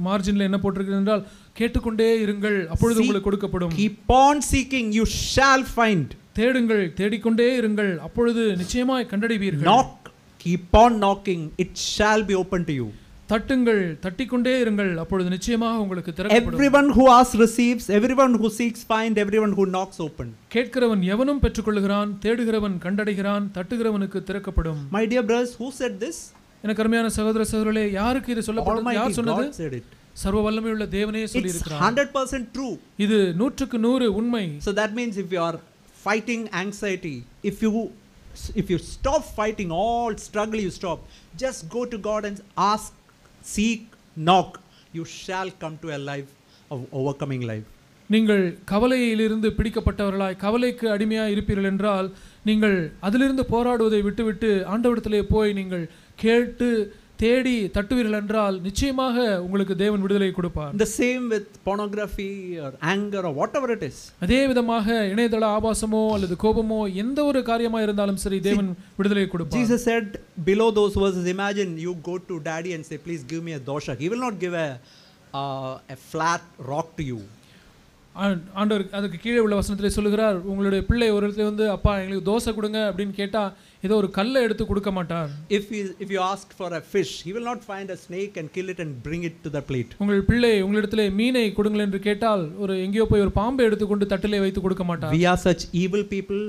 மார்ஜினில் என்ன போட்டிருக்கிறது என்றால், கேட்டுக்கொண்டே இருங்கள் அப்பொழுது உங்களுக்கு கொடுக்கப்படும். Keep on seeking, you shall find. தேடுங்கள் தேடிக்கொண்டே இருங்கள் அப்பொழுது நிச்சயமாய் கண்டடைவீர்கள். Knock, keep on knocking, it shall be open to you. தட்டுங்கள் தட்டிக்கொண்டே இருங்கள் அப்பொழுது நிச்சயமாக உங்களுக்கு திறக்கப்படும். Everyone who asks receives, everyone who seeks finds, everyone who knocks open. கேட்கிறவன் எவனும் பெற்றுக்கொள்கிறான், தேடுகிறவன் கண்டடைகிறான், தட்டுகிறவனுக்கு திறக்கப்படும். My dear brothers, who said this? எனக்கு அருமையான சகோதர சகோதரர்களே, யாருக்கு இது சொல்லப்பட்டது? யார் சொன்னது? சர்வ வல்லமையுள்ள தேவனே சொல்லி இருக்கிறார். 100% true. இது 100க்கு 100 உண்மை. So that means if you are fighting anxiety, if you stop fighting, all struggle you stop, just go to God and ask, seek, knock, you shall come to a life of overcoming life. நீங்கள் கவலையிலிருந்து பிடிக்கப்பட்டவர்களாய் கவலைக்கு அடிமையாக இருப்பீர்கள் என்றால் நீங்கள் அதிலிருந்து போராடுவதை விட்டுவிட்டு ஆண்டவரிடத்திலே போய் நீங்கள் கேட்டு தேடி தட்டுவீர்கள் என்றால் நிச்சயமாக உங்களுக்கு தேவன் விடுதலை கொடுப்பார். The same with pornography or anger or whatever it is. அதே விதமாக இணையதள ஆபாசமோ அல்லது கோபமோ எந்த ஒரு காரியமாக இருந்தாலும் சரி தேவன் விடுதலை கொடுப்பார். Jesus said below those verses, imagine you go to daddy and say, please give me a dosha. He will not give a flat rock to you. ஆண்டவர் அதுக்கு கீழே உள்ள வசனத்திலே சொல்லுகிறார், உங்களுடைய பிள்ளை ஒரு இடத்துல வந்து அப்பா எங்களுக்கு தோசை கொடுங்க அப்படின்னு கேட்டா ஏதோ ஒரு கல்லை எடுத்து கொடுக்க மாட்டார். If you ask for a fish, he will not find a snake and kill it and bring it to the plate. உங்கள் பிள்ளை உங்களிடத்திலே மீனை கொடுங்கள் என்று கேட்டால் ஒரு எங்கேயோ போய் ஒரு பாம்பை எடுத்து கொண்டு தட்டிலே வைத்து கொடுக்க மாட்டார். We are such evil people.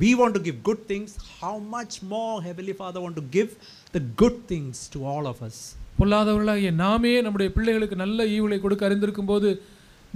We want to give good things. How much more Heavenly Father want to give the good things to all of us. பொல்லாதவர்களாகிய நாமே நம்முடைய பிள்ளைகளுக்கு நல்ல ஈவுகளை கொடுக்க அறிந்திருக்கும் போது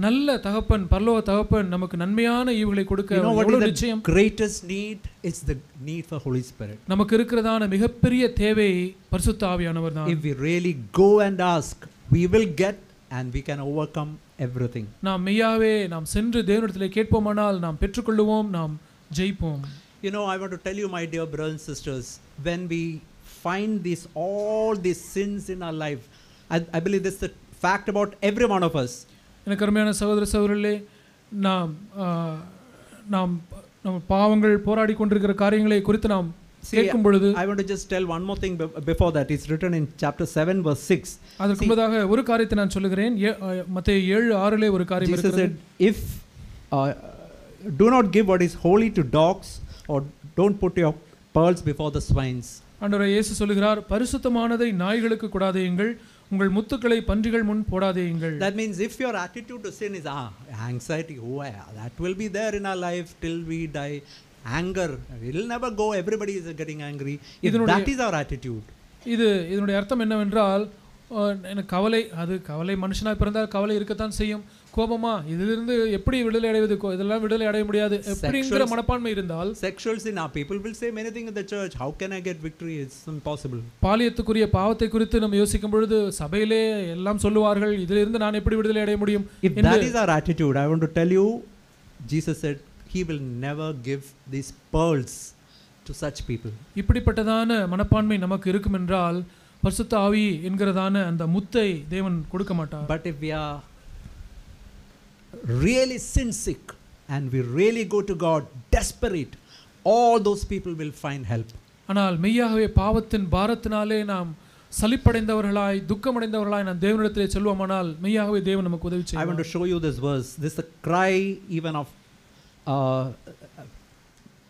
நல்ல தகப்பன் பரலோக தகப்பன் நமக்கு நன்மையான ஈவுகளை கொடுக்க You know what எவ்வளவு is the நிச்சயம். greatest need? It's the need for Holy Spirit. நமக்கு இருக்கிறதான மிகப்பெரிய தேவை பரிசுத்த ஆவியானவர் தான். If we really go and ask, we will get and we can overcome everything. நாம் மெய்யாவே நாம் சென்று தேவனிடத்திலே கேட்போமானால் நாம் பெற்றுக்கொள்ளுவோம், நாம் ஜெயிப்போம். You know, I want to tell you, my dear brothers and sisters, when we find all these sins in our life, I believe this is the fact about every one of us. எனக்கு அருமையான சகோதர சகோதரர்களே, நாம் நாம் நம்ம பாவங்கள் போராடி கொண்டிருக்கிற காரியங்களை குறித்து நாம் கேட்கும் பொழுது I want to just tell one more thing before that. It's written in chapter 7 verse 6. அதற்கு முன்னதாக ஒரு காரியத்தை நான் சொல்லுகிறேன். மத்தேயு 7:6 ஒரு காரியம் Jesus இருக்கிறது. said, if do not give what is holy to dogs, or don't put your pearls before the swines. ஆண்டவர் இயேசு சொல்லுகிறார், பரிசுத்தமானதை நாய்களுக்கு கொடாதேயுங்கள், உங்கள் முத்துக்களை பன்றிகள் முன் போடாதேயுங்கள். That means if your attitude to sin is anxiety, that will be there in our life till we die. Anger, it will never go. Everybody is getting angry. If that is our attitude. இதனுடைய அர்த்தம் என்னவென்றால், எனக்கு கவலை, அது கவலை மனுஷனாய் பிறந்தால் கவலை இருக்கத்தான் செய்யும். கோபமா, இதிலிருந்து எப்படி விடுதலை அடைவது, இதெல்லாம் விடுதலை அடைய முடியாது எப்படிங்கிற மனப்பான்மை இருந்தால், sexual sin, people will say many things in the church. How can I get victory? It's impossible. பாலியத்துக்குரிய பாவத்தை குறித்து நம்ம யோசிக்கும் பொழுது சபையிலே எல்லாம் சொல்லுவார்கள், இதிலிருந்து நான் எப்படி விடுதலை அடைய முடியும். If that is our attitude, I want to tell you, Jesus said he will never give these pearls to such people. இப்படிப்பட்டதான மனப்பான்மை நமக்கு இருக்கும் என்றால் பரிசுத்த ஆவி என்கிறதான அந்த முத்தை தேவன் கொடுக்க மாட்டார். But if we are really sin sick and we really go to God desperate, all those people will find help. ஆனால் மெய்யாகவே பாவத்தின் பாரத்தினாலே நாம் சலிப்படைந்தவர்களாய் துக்கமடைந்தவர்களாய் நாம் தேவனிடத்திலே செல்வோமானால் மெய்யாகவே தேவன் நமக்கு உதவி செய்வார். I want to show you this verse. This is a cry even of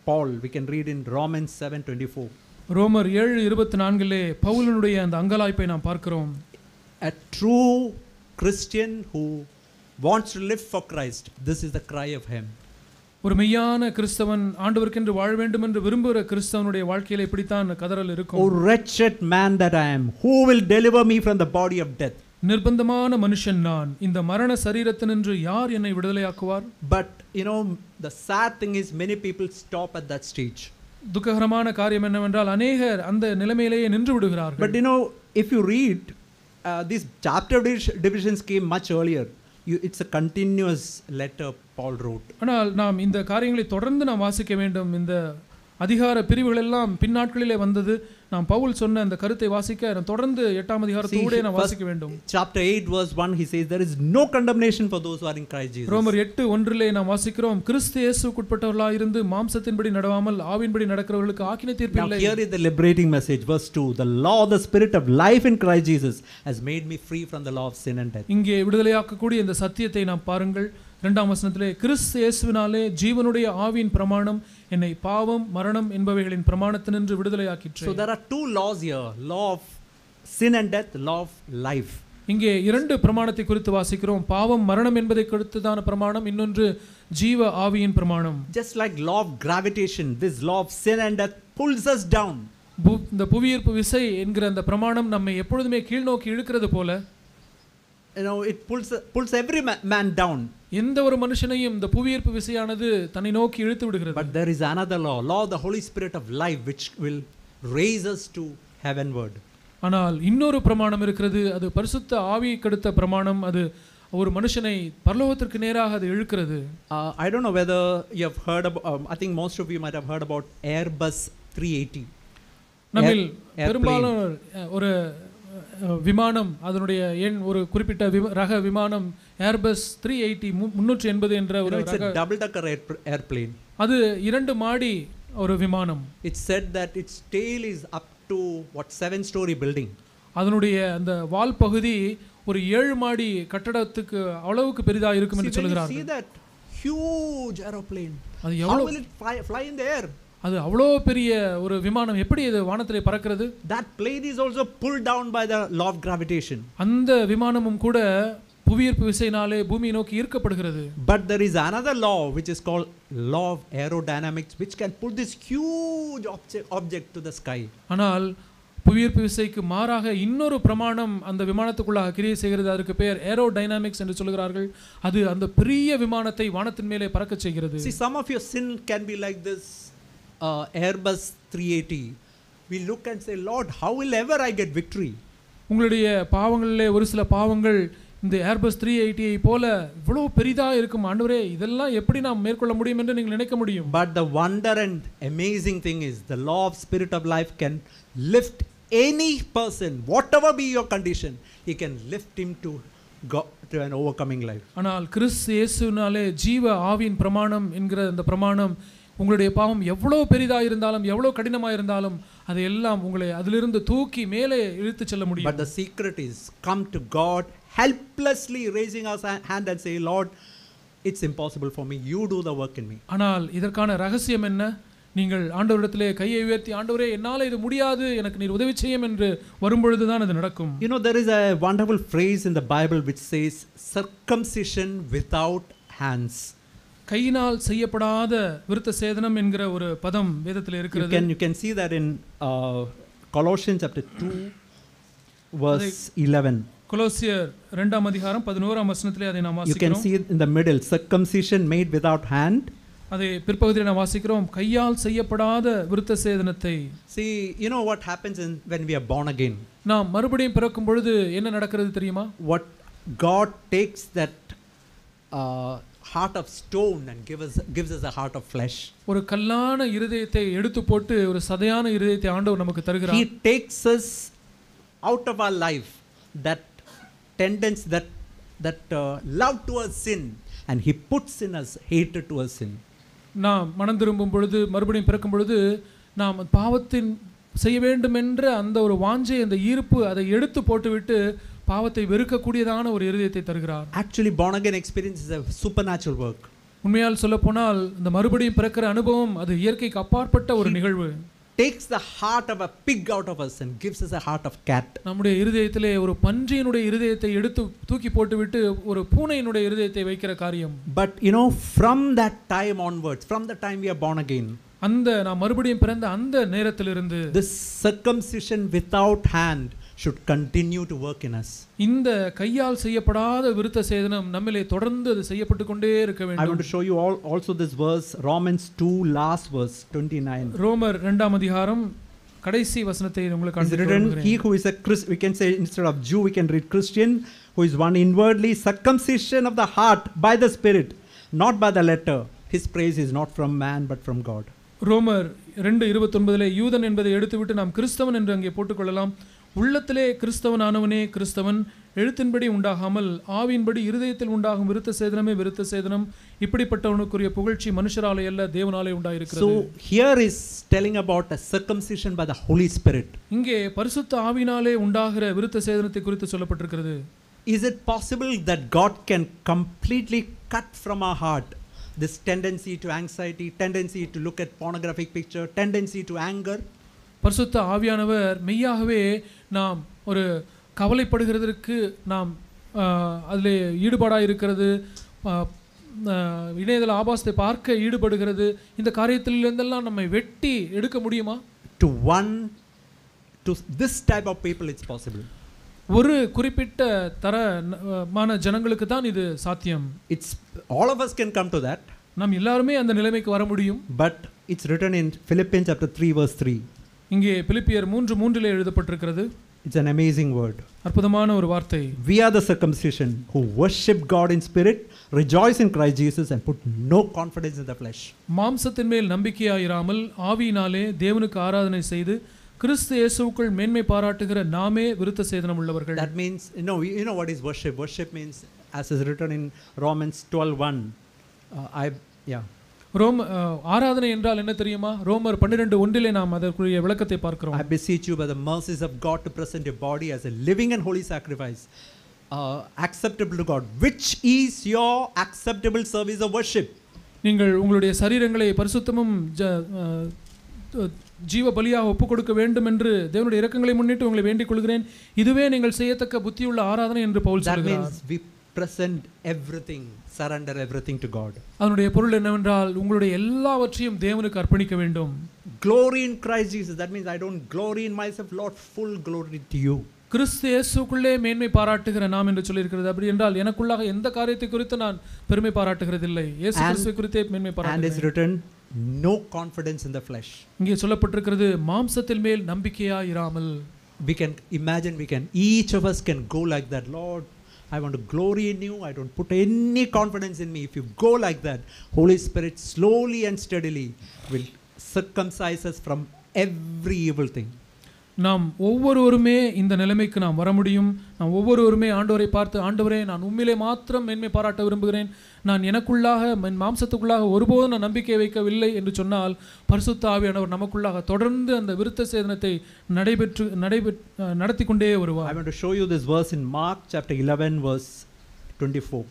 Paul. We can read in Romans 7:24. ரோமர் 7:24 பவுலினுடைய அந்த அங்கலாய்ப்பை நாம் பார்க்கிறோம். A true Christian who wants to live for Christ, this is the cry of him. ஒரு மெய்யான கிறிஸ்தவன் ஆண்டவருக்கென்று வாழ வேண்டும் என்று விரும்புகிற கிறிஸ்தவனுடைய வாழ்க்கையில இப்படித்தான் கதறல் இருக்கும். Oh wretched man that I am, who will deliver me from the body of death? நிர்பந்தமான மனுஷன் நான், இந்த மரண சரீரத்தினின்று யார் என்னை விடுதலையாக்குவார்? But you know, the sad thing is many people stop at that stage. துக்ககரமான காரியம் என்னவென்றால் அநேகர் அந்த நிலைமையிலேயே நின்று விடுகிறார்கள். But you know, if you read these chapter divisions came much earlier. It's a continuous letter Paul wrote. ஆனால் நாம் இந்த காரியங்களை தொடர்ந்து நாம் வாசிக்க வேண்டும். இந்த அதிகார பிரிவுகள் எல்லாம் பின்னாட்களிலே வந்தது. நாம் பவுல் சொன்ன அந்த கருத்தை வாசிக்க தொடர்ந்து 8ஆம் அதிகாரத்தோடே நாம் வாசிக்க வேண்டும். Chapter 8 verse 1 he says there is no condemnation for those who are in Christ Jesus. ரோமர் 8:1 நாம் வாசிக்கிறோம், கிறிஸ்து இயேசுவுக்குட்பட்டவர்களாய் இருந்து மாம்சத்தின்படி நடவாமல் ஆவியின்படி நடக்கிறவர்களுக்கு ஆக்கினை தீர்ப்பு இல்லை. Now here is the liberating message, verse 2. The law of the spirit of life in Christ Jesus has made me free from the law of sin and death. இங்கே விடுதலையாக்கக்கூடிய இந்த சத்தியத்தை நாம் பாருங்கள். 2ஆம் வசனத்திலே, கிறிஸ்து இயேசுவினாலே ஜீவனுடைய ஆவியின் பிரமாணம் என்னை பாவம் மரணம் என்பவைகளின் பிரமாணத்தினின்று விடுதலையாக்கிற்று. So there are two laws here, law of sin and death, law of life. இங்கே இரண்டு பிரமாணத்தை குறித்து வாசிக்கிறோம். பாவம் மரணம் என்பதை குறித்துதான பிரமாணம், இன்னொன்று ஜீவ ஆவியின் பிரமாணம். Just like law of gravitation, this law of sin and death pulls us down. இந்த புவியீர்ப்பு விசை என்கிற அந்த பிரமாணம் நம்மை எப்பொழுதுமே கீழ் நோக்கி இழுக்கிறது போல, you know, it pulls every man down. எந்த ஒரு மனுஷனையும் இந்த புவியீர்ப்பு விசையானது தன்னை நோக்கி இழுத்து விடுகிறது. But there is another law, law of the Holy Spirit of life, which will raise us to heavenward. ஆனால் இன்னொரு பிரமாணம் இருக்கிறது, அது பரிசுத்த ஆவியை கொடுத்த பிரமாணம். அது ஒரு மனுஷனை பரலோகத்திற்கு நேராக அது இழுக்கிறது. I don't know whether you have heard about, I think most of you might have heard about Airbus 380. நம்மில் பெரும்பாலும் ஒரு விமானம், அதனுடைய எண் ஒரு குறிப்பிட்ட ரக விமானம் ஏர்பஸ் 380 380 என்ற ஒரு ரக double decker airplane. அது 2 மாடி ஒரு விமானம். It's said that its tail is up to 7-story building. அதனுடைய அந்த வால் பகுதி ஒரு 7 மாடி கட்டடத்துக்கு அளவுக்கு பெரிதா இருக்கும் என்று சொல்கிறார்கள். See that huge aeroplane, அது how will it fly in the air? அது அவ்வளோ பெரிய ஒரு விமானம் எப்படி இது வானத்திலே பறக்கிறது? That plane is also pulled down by the law of gravitation. அந்த விமானமும் கூட புவியீர்ப்பு விசையினாலே பூமியை நோக்கி ஈர்க்கப்படுகிறது. But there is another law which is called law of aerodynamics, which can pull this huge object to the sky. ஆனால் புவியீர்ப்பு விசைக்கு மாறாக இன்னொரு பிரமாணம் அந்த விமானத்துக்குள்ளாக கிரியை செய்கிறது. அதற்கு பெயர் ஏரோடைனாமிக்ஸ் என்று சொல்கிறார்கள். அது அந்த பெரிய விமானத்தை வானத்தின் மேலே பறக்க செய்கிறது. See, some of your sin can be like this Airbus 380. We look and say, Lord, how will ever I get victory? உங்களுடைய பாவங்களிலே ஒரு சில பாவங்கள் இந்த ஏர்பஸ் 380 போல இவ்வளவு பெரிதா இருக்கும். ஆண்டவரே, இதெல்லாம் எப்படி நாம் மேற்கொள்ள முடியும் என்று நீங்கள் நினைக்க முடியும். But the wonder and amazing thing is the law of spirit of life can lift any person, whatever be your condition, he can lift him to God, to an overcoming life. ஆனால் கிறிஸ்து இயேசுவினாலே ஜீவ ஆவியின் பிரமாணம் என்கிற அந்த பிரமாணம் உங்களுடைய பாவம் எவ்வளவு பெரிதா இருந்தாலும் எவ்வளவு கடினமாக இருந்தாலும் அதையெல்லாம் உங்களை அதிலிருந்து தூக்கி மேலே இழுத்து செல்ல முடியும். But the secret is come to God helplessly raising our hand and say, Lord, it's impossible for me, you do the work in me. ஆனால் இதற்கான ரகசியம் என்ன? நீங்கள் ஆண்டவரிடத்திலே கையை உயர்த்தி, ஆண்டவரே, என்னால் இது முடியாது, எனக்கு நீர் உதவி செய்யும் என்று வரும்பொழுதுதான் அது நடக்கும். You know, there is a wonderful phrase in the Bible which says circumcision without hands. கையினால் செய்யப்படாத விருத்த சேதனம் என்கிற ஒரு பதம் வேதத்தில் இருக்கிறது. You can see that in Colossians chapter 2 verse 11. கொலோசியர் 2ஆம் அதிகாரம் 11ஆம் வசனத்திலே அதை நாம் வாசிக்கிறோம். You can see it in the middle, circumcision made without hand. அதை பிற்பகுதியில் நாம் வாசிக்கிறோம், கையால் செய்யப்படாத விருத்த சேதனத்தை. See, you know what happens when we are born again? நாம் மறுபடியும் பிறக்கும் பொழுது என்ன நடக்கிறது தெரியுமா? What God takes that heart of stone and gives us a heart of flesh. ஒரு கல்லான இருதயத்தை எடுத்து போட்டு ஒரு சதையான இருதயத்தை ஆண்டவர் நமக்கு தருகிறார். He takes us out of our life that tendency, that love towards sin, and he puts in us hatred towards sin. நாம் மனம் திரும்பும் பொழுது, மறுபடியும் பிறக்கும் பொழுது, நாம் பாவத்தின் செய்ய வேண்டும் என்ற அந்த ஒரு வாஞ்சை, அந்த ஈர்ப்பு, அதை எடுத்து போட்டுவிட்டு பாவத்தை வெறுக்கக்கூடியதான ஒரு இருதயத்தை தருகிறார். Actually, born again experience is a supernatural work. உண்மையால் சொல்ல போனால் இந்த மறுபடியும் பிறக்கிற அனுபவம் அது இயற்கைக்கு அப்பாற்பட்ட ஒரு நிகழ்வு. Takes the heart of a pig out of us and gives us a heart of cat. நம்முடைய இருதயத்திலே ஒரு பன்றியினுடைய இருதயத்தை எடுத்து தூக்கி போட்டுவிட்டு ஒரு பூனையினுடைய இருதயத்தை வைக்கிற காரியம். But you know, from that time onwards, from the time we are born again, அந்த நாம் மறுபடியும் பிறந்த அந்த நேரத்திலிருந்து this circumcision without hand should continue to work in us. இந்த கையால் செய்யப்படாத விருத்த சேதனம் நம்மிலே தொடர்ந்து அது செய்யப்பட்டு கொண்டே இருக்க வேண்டும். I want to show you also this verse, Romans 2 last verse 29. ரோமர் 2ஆம் அதிகாரம் கடைசி வசனத்தை உங்களுக்கு காண்பிக்கிறேன். He who is a Christian, we can say instead of Jew we can read Christian, who is one inwardly, circumcision of the heart by the Spirit, not by the letter. His praise is not from man but from God. ரோமர் 2:29 யூதன் என்பதை எடுத்துவிட்டு நாம் கிறிஸ்தவன் என்று அங்கே போட்டுக்கொள்ளலாம். உள்ளத்திலே கிறிஸ்தவனானவனே கிறிஸ்தவன், எழுத்தின்படி உண்டாகாமல் ஆவியின்படி இருதயத்தில் உண்டாகும் விருத்த சேதனமே விருத்த சேதனம். இப்படிப்பட்டவனுக்குரிய புகழ்ச்சி மனுஷராலே அல்ல, தேவனாலே உண்டாயிருக்கிறது. So here is telling about a circumcision by the Holy Spirit. இங்கே பரிசுத்த ஆவியினாலே உண்டாகிற விருத்த சேதனத்தை குறித்து சொல்லப்பட்டிருக்கிறது. Is it possible that God can completely cut from our heart this tendency to anxiety, tendency to look at pornographic picture, tendency to anger? பரிசுத்த ஆவியானவர் மெய்யாகவே நாம் ஒரு கவலைப்படுகிறதற்கு, நாம் அதில் ஈடுபாடாக இருக்கிறது, இணையதள ஆபாசத்தை பார்க்க ஈடுபடுகிறது, இந்த காரியத்திலிருந்தெல்லாம் நம்மை வெட்டி எடுக்க முடியுமா? To this type of people it's possible. ஒரு குறிப்பிட்ட தரமான ஜனங்களுக்கு தான் இது சாத்தியம். It's all of us can come to that. நாம் எல்லாருமே அந்த நிலைமைக்கு வர முடியும். But it's written in Philippians chapter 3 verse 3. இங்கே பிலிப்பியர் 3:3 எழுதப்பட்டிருக்கிறது. It's an amazing word. அற்புதமான ஒரு வார்த்தை. We are the circumcision who worship God in spirit, rejoice in Christ Jesus and put no confidence in the flesh. மாம்சத்தின் மேல் நம்பிக்கையாயிராமல் ஆவியினாலே தேவனுக்கு ஆராதனை செய்து கிறிஸ்து இயேசுவுக்குள் மேன்மை பாராட்டுகிற நாமே விருத்த சேதனம் உள்ளவர்கள். That means you know what is worship? Worship means, as is written in Romans 12:1. ஆராதனை என்றால் என்ன தெரியுமா? ரோமர் 12:1 நாம் அதற்குரிய விளக்கத்தை பார்க்கிறோம். I beseech you by the mercies of God to present your body as a living and holy sacrifice, acceptable to God, which is your acceptable service of worship. நீங்கள் உங்களுடைய சரீரங்களை பரிசுத்தமும் ஜீவ பலியாக ஒப்புக் கொடுக்க வேண்டும் என்று தேவனுடைய இரக்கங்களை முன்னிட்டு உங்களை வேண்டிக் கொள்கிறேன். இதுவே நீங்கள் செய்யத்தக்க புத்தியுள்ள ஆராதனை என்று பவுல் சொல்கிறார். That means we present everything, surrender everything to God. அதனுடைய பொருள் என்னவென்றால் உங்களுடைய எல்லாவற்றையும் தேவனுக்கு அர்ப்பணிக்க வேண்டும். Glory in Christ Jesus. That means I don't glory in myself, Lord, full glory to you. கிறிஸ்து இயேசுக்குள்ளே மேன்மை பாராட்டுகிற நாம் என்று சொல்லியிருக்கிறது. அப்படி என்றால் எனக்குள்ளாக எந்த காரியத்தை குறித்து நான் பெருமை பாராட்டுகிறதில்லை, இயேசு கிறிஸ்துவை குறித்தே மேன்மை பாராட்டுகிறேன். And is written, no confidence in the flesh. இங்கே சொல்லப்பட்டிருக்கிறது மாம்சத்தின் மேல் நம்பிக்கையா இராமல். We can imagine, each of us can go like that. Lord, I want to glory in you. I don't put any confidence in me. If you go like that, Holy Spirit slowly and steadily will circumcise us from every evil thing. நாம் ஒவ்வொருவருமே இந்த நிலைமைக்கு நாம் வர முடியும். நாம் ஒவ்வொருவருமே ஆண்டவரை பார்த்து, ஆண்டவரே நான் உம்மிலே மாத்திரம் மேன்மை பாராட்ட விரும்புகிறேன், நான் எனக்குள்ளாக என் மாம்சத்துக்குள்ளாக ஒருபோதும் நான் நம்பிக்கை வைக்கவில்லை என்று சொன்னால் பரிசுத்த ஆவியானவர் நமக்குள்ளாக தொடர்ந்து அந்த விருத்த சேதனத்தை நடத்தி கொண்டே வருவார். I want to show you this verse in Mark chapter 11 verse 24.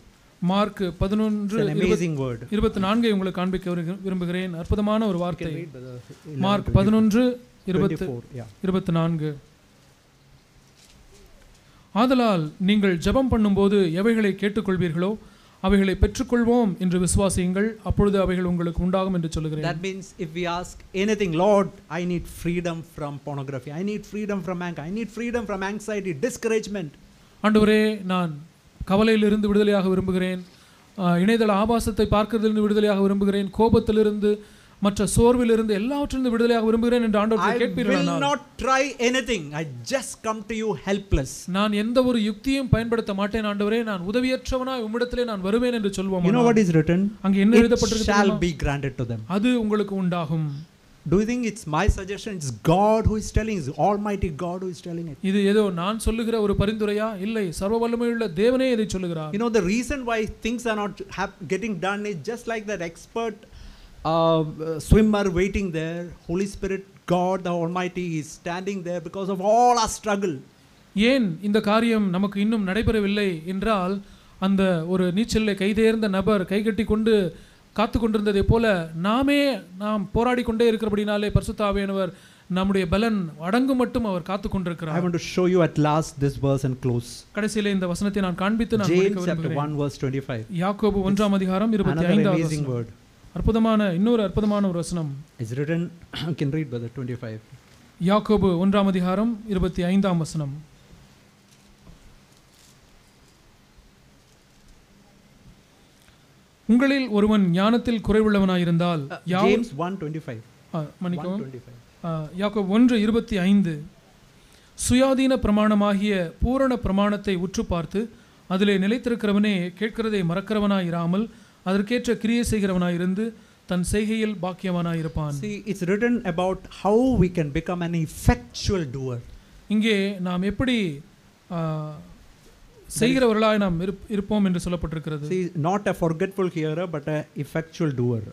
Mark 11:24 உங்களுக்கு காண்பிக்க விரும்புகிறேன். அற்புதமான ஒரு வார்த்தை. மார்க் 11:24. ஆதலால் நீங்கள் ஜெபம் பண்ணும்போது எவைகளை கேட்டுக்கொள்வீர்களோ அவைகளை பெற்றுக்கொள்வோம் என்று விசுவாசியுங்கள், அப்பொழுது அவைகள் உங்களுக்கு உண்டாகும் என்று சொல்லுகிறேன். That means if we ask anything, Lord, I need freedom from pornography, I need freedom from anger, I need freedom from anxiety, discouragement. ஆண்டவரே நான் கவலையிலிருந்து விடுதலையாக விரும்புகிறேன், இணையதள ஆபாசத்தை பார்க்கிறதிலிருந்து விடுதலையாக விரும்புகிறேன், கோபத்திலிருந்து மற்ற சோர்விலிருந்து எல்லாவற்றிலிருந்து விடுதலையாக விரும்புகிறேன் என்று ஆண்டவரை கேட்பீர்கள். I will not try anything, I just come to you helpless. நான் எந்த ஒரு யுக்தியும் பயன்படுத்த மாட்டேன் ஆண்டவரே, நான் உதவியற்றவனாய் உம்மிடத்திலே நான் வருவேன் என்று சொல்வோம். You know what is written? அங்கே என்ன எழுதப்பட்டிருக்கிறது? Shall be granted to them. அது உங்களுக்கு உண்டாகும். Do you think it's my suggestion? It's God who is telling, it's Almighty God who is telling it. இது ஏதோ நான் சொல்லுகிற ஒரு பரிந்துரையா? இல்லை, சர்வ வல்லமையுள்ள தேவனே இதை சொல்லுகிறார். You know the reason why things are not getting done is just like that expert swimmer waiting there. Holy Spirit, God the Almighty is standing there because of all our struggle. ஏன் இந்த காரியம் நமக்கு இன்னும் நடைபெறவில்லை என்றால், அந்த ஒரு நீச்சலை கைதேர்ந்த நபர் கைகட்டி கொண்டு காத்து கொண்டிருந்ததை போல நாம் போராடி கொண்டே இருக்கிறபடினாலே பரிசுத்த ஆவியானவர் நம்முடைய பலன் அடங்கும் மட்டும் அவர் காத்து கொண்டிருக்கிறார். I want to show you at last this verse and close. கடைசியிலே இந்த வசனத்தை நான் காண்பித்து நான் முடிக்க விரும்புகிறேன். James chapter 1 verse 25. யாக்கோபு 1:25 வசனம். இன்னொரு அற்புதமான ஒரு வசனம். It's written, you can read brother, 25. யாக்கோபு 1:25 வசனம். உங்களில் ஒருவன் ஞானத்தில் குறைவுள்ளவனாயிருந்தால் James 1:25. யாக்கோபு 1:25 சுயாதீன பிரமாணமாகிய பூரண பிரமாணத்தை உற்று பார்த்து அதிலே நிலைத்திருக்கிறவனே கேட்கிறதை மறக்கிறவனாயிராமல் அதற்கேற்ற கிரியை செய்கிறவனாயிருந்து தன் செய்கையில் பாக்கியவானாயிருப்பான். See, it's written about how we can become an effectual doer. இங்கே நாம் எப்படி செய்கிறவர்களாய் நாம் இருப்போம் என்று சொல்லப்பட்டிருக்கிறது. See, not a forgetful hearer but a effectual doer.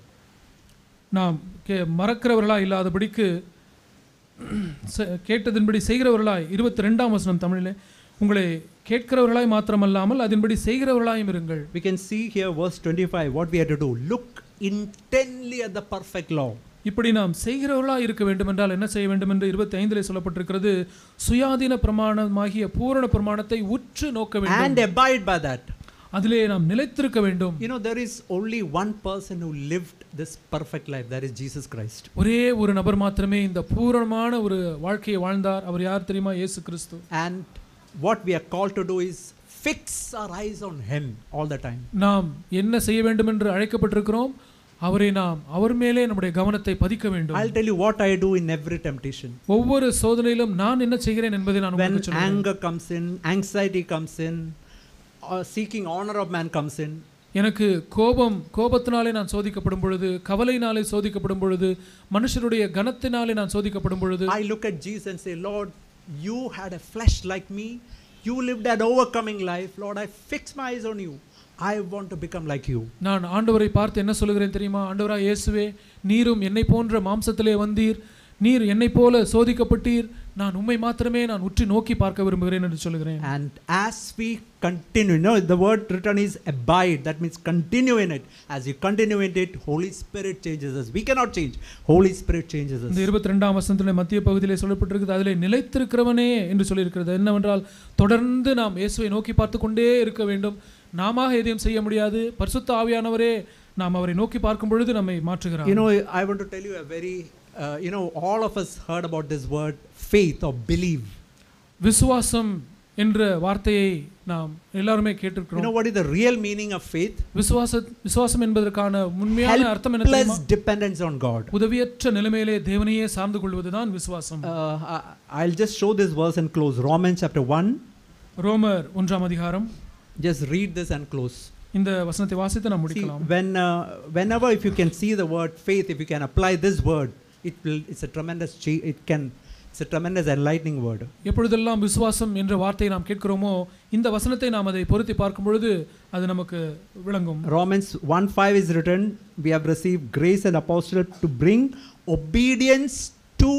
நாம் மறக்கிறவர்களாய் இல்லாதபடிக்கு கேட்டதின்படி செய்கிறவர்களாய். 22 வசனம் தமிழிலே, உங்களை கேட்கிறவர்களாய் மாத்திரமல்லாமல் அதன்படி செய்கிறவர்களாயும் இருங்கள். We can see here verse 25 what we have to do. Look intently at the perfect law. இப்படி நாம் செய்கிறவர்களாய் இருக்க வேண்டும் என்றால் என்ன செய்ய வேண்டும் என்று 25 சொல்லப்பட்டிருக்கிறது. சுயாதீன பிரமாணமாகிய பூரண பிரமாணத்தை உற்று நோக்க வேண்டும். And abide by that. அதிலே நாம் நிலைத்திருக்க வேண்டும். You know, there is only one person who lived this perfect life, that is Jesus Christ. ஒரே ஒரு நபர் மாத்திரமே இந்த பூரணமான ஒரு வாழ்க்கையை வாழ்ந்தார். அவர் யார் தெரியுமா? இயேசு கிறிஸ்து. And what we are called to do is fix our eyes on him all the time. நாம் என்ன செய்ய வேண்டும் என்று அழைக்கப்பட்டிருக்கிறோம்? அவரை நாம் அவர் மேலே நம்முடைய கவனத்தை பதிக்க வேண்டும். I'll tell you what I do in every temptation. ஒவ்வொரு சோதனையிலும் நான் என்ன செய்கிறேன் என்பதை நான் உங்களுக்கு சொல்றேன். When anger comes in, anxiety comes in, or seeking honor of man comes in. எனக்கு கோபத்தினாலே நான் சோதிக்கப்படும் பொழுது, கவலையினாலே சோதிக்கப்படும் பொழுது, மனுஷருடைய கனத்தினாலே நான் சோதிக்கப்படும் பொழுது, I look at Jesus and say, Lord, you had a flesh like me, you lived an overcoming life. Lord, I fix my eyes on you. I want to become like you. நான் ஆண்டவரை பார்த்து என்ன சொல்லுகிறேன் தெரியுமா? ஆண்டவராய் இயேசுவே, நீரும் என்னை போன்ற மாம்சத்திலே வந்தீர், நீர் என்னை போல சோதிக்கப்பட்டீர், நான் உம்மை மாத்திரமே நான் உற்று நோக்கி பார்க்க விரும்புகிறேன் என்று சொல்லுகிறேன். And as we continue, no, the word written is abide, that means continue in it. As you continue in it, Holy Spirit changes us. We cannot change, Holy Spirit changes us. இந்த 22ஆம் வசனத்திலே மத்திய பகுதியிலே சொல்லப்பட்டிருக்கிறது, அதிலே நிலைத்திருக்கிறவனே என்று சொல்லியிருக்கிறது. என்னவென்றால் தொடர்ந்து நாம் இயேசுவை நோக்கி பார்த்து கொண்டே இருக்க வேண்டும், நாம எதையும் செய்ய முடியாது. பரிசுத்த ஆவியானவரே நாம் அவரை நோக்கி பார்க்கும் பொழுது நம்மை மாற்றுகிறார். You know, I want to tell you a very all of us heard about this word faith or believe. விசுவாசம் என்ற வார்த்தையை நாம் எல்லாருமே கேட்டிருக்கிறோம். You know what is the real meaning of faith? விசுவாசம் என்பதற்கான உண்மையான அர்த்தம் என்ன தெரியுமா? Helpless dependence on God. உதவியற்ற நிலைமையிலே தேவனையே சார்ந்து கொள்வதுதான் விசுவாசம். I'll just show this verse and close. Romans chapter 1. ரோமர் 1ஆம் அதிகாரம். Just read this and close. இந்த வசனத்தை வாசித்து நாம் முடிக்கலாம். Whenever if you can see the word faith, if you can apply this word, it's a tremendous it's a tremendous enlightening word. எப்பொழுதெல்லாம் விசுவாசம் என்ற வார்த்தையை நாம் கேட்கிறோமோ இந்த வசனத்தை நாம் அதை பொருத்தி பார்க்கும் பொழுது அது நமக்கு விளங்கும். Romans 1:5 is written, we have received grace and apostleship to bring obedience to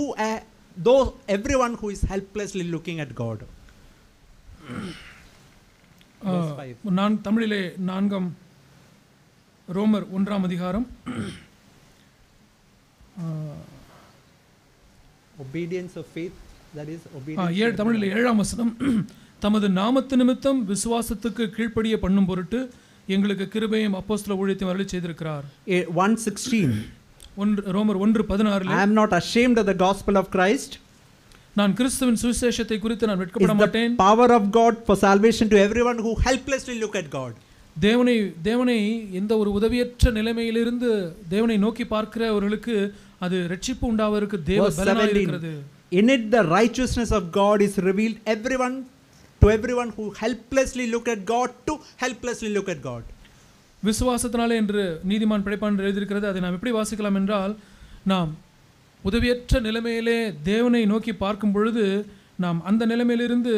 those everyone who is helplessly looking at God. நான் தமிழிலே 4ஆம் ரோமர் 1ஆம் அதிகாரம் obedience of faith, that is obedience. தமிழிலே 7ஆம் வசனம், தமது நாமத்து நிமித்தம் விசுவாசத்துக்கு கீழ்ப்படிய பண்ணும் பொருட்டு எங்களுக்கு கிருபையும் அப்போஸ்தல ஊழியத்தையும் அருளி செய்திருக்கிறார். 1:16 ரோமர் 1:16 I am not ashamed of the gospel of Christ. நான் கிறிஸ்துவின் சுவிசேஷத்தை குறித்து நான் வெட்கப்பட மாட்டேன். The power of God for salvation to everyone who helplessly look at God. தேவனை எந்த ஒரு உதவியற்ற நிலைமையிலிருந்து தேவனை நோக்கி பார்க்கிறவர்களுக்கு அது ரட்சிப்பு உண்டாவதற்கு தேவ பலனாய் இருக்கிறது. In it the righteousness of God is revealed to everyone who helplessly look at God to helplessly look at God. விசுவாசத்தினாலே என்று நீதிமான் பிழைப்பான் என்று எழுதியிருக்கிறது. அதை நாம் எப்படி வாசிக்கலாம் என்றால், நாம் உதவியற்ற நிலைமையிலே தேவனை நோக்கி பார்க்கும் பொழுது நாம் அந்த நிலைமையிலிருந்து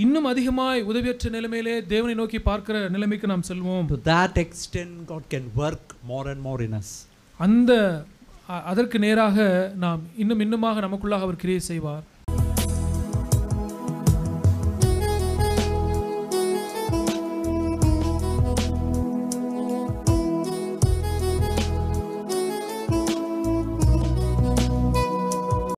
இன்னும் அதிகமாய் உதவியற்ற நிலைமையிலே தேவனை நோக்கி பார்க்கிற நிலைமைக்கு நாம் செல்வோம். To that extent God can work more and more in us. அதற்கு நேராக நாம் இன்னுமாக நமக்குள்ளாக அவர் கிரியை செய்வார்.